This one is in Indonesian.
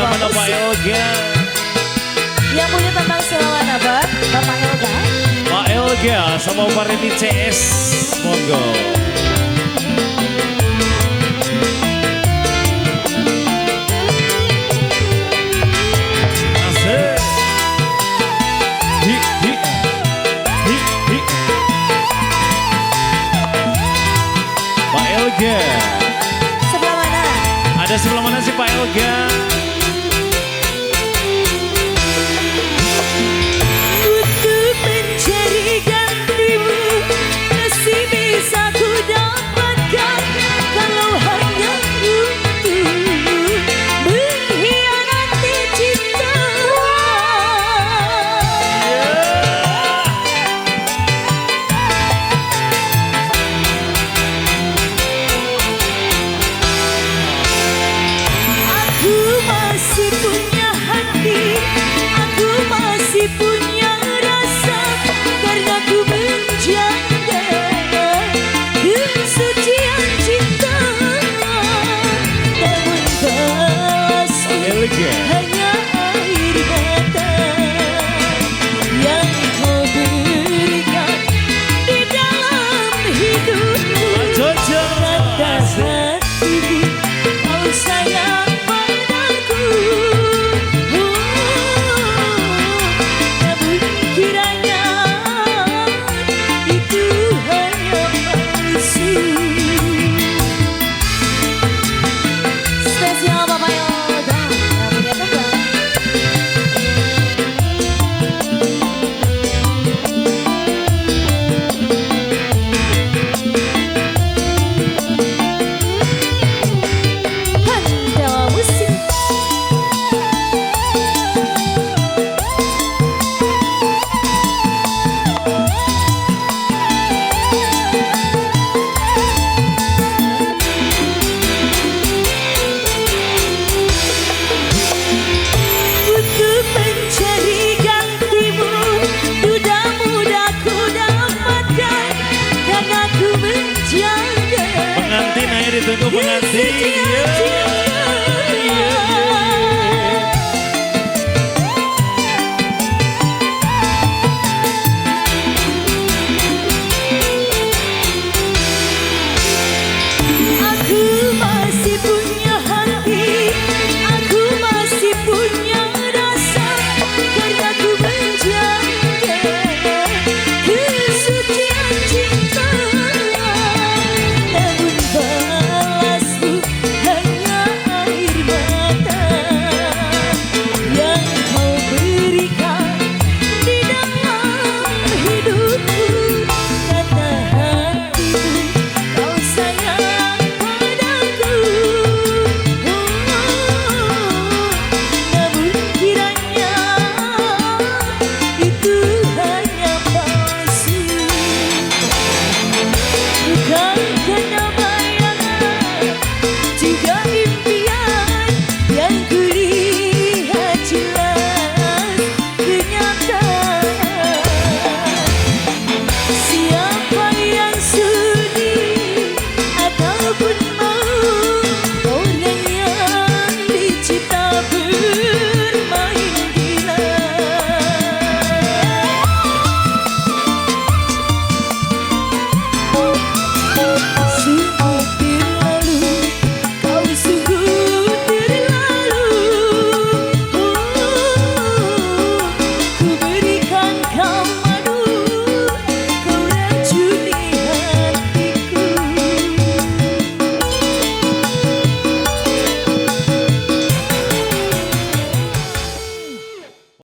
mana Pak Elga? Yang punya tentang selama apa? Bapak Elga. Pak Elga sama Pak Reni CS. Monggo. Asik. Hi, hi. Hi, hi. Pak Elga. Sebelah mana? Ada sebelah mana sih Pak Elga? Untuk mencari gantimu, masih bisa ku dapatkan kalau hanya untuk mengkhianati cinta. Aku masih punya hati, aku masih punya rasa, karena ku menjaga kesucian cinta. Namun balasan Elga. hanya air mata yang kau berikan di dalam hidupku. Jojo. Rata hati kau sayang padaku. Namun kiranya itu hanya palsu. Spesial Bapak Yoga yang punya tembang. Handal musik. Untuk mencari gantimu, sudah mudah ku dapatkan, karena ku menjaga Pengantin ayo ditunggu pengantin.